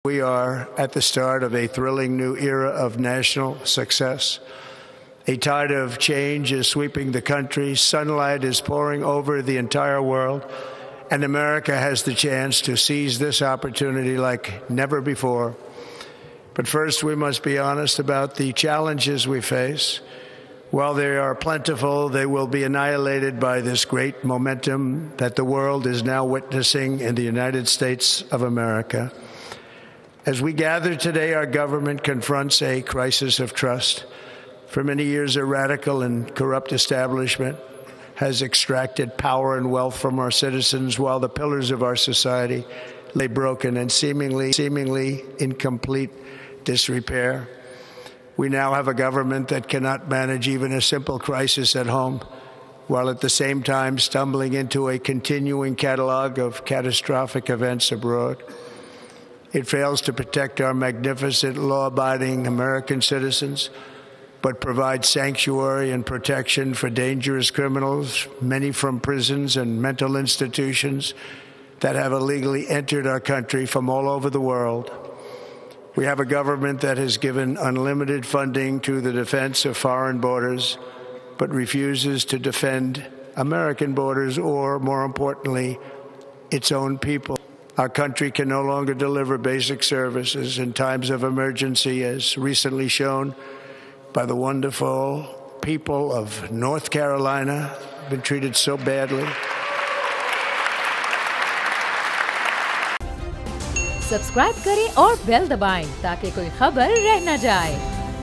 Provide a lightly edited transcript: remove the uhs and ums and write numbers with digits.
We are at the start of a thrilling new era of national success. A tide of change is sweeping the country. Sunlight is pouring over the entire world, and America has the chance to seize this opportunity like never before. But first, we must be honest about the challenges we face. While they are plentiful, they will be annihilated by this great momentum that the world is now witnessing in the United States of America. As we gather today, our government confronts a crisis of trust. For many years, a radical and corrupt establishment has extracted power and wealth from our citizens while the pillars of our society lay broken and seemingly in complete disrepair. We now have a government that cannot manage even a simple crisis at home, while at the same time stumbling into a continuing catalog of catastrophic events abroad. It fails to protect our magnificent, law-abiding American citizens, but provides sanctuary and protection for dangerous criminals, many from prisons and mental institutions that have illegally entered our country from all over the world. We have a government that has given unlimited funding to the defense of foreign borders, but refuses to defend American borders or, more importantly, its own people. Our country can no longer deliver basic services in times of emergency, as recently shown by the wonderful people of North Carolina, been treated so badly. Subscribe करें और bell दबाएं ताकि कोई खबर रह न जाए।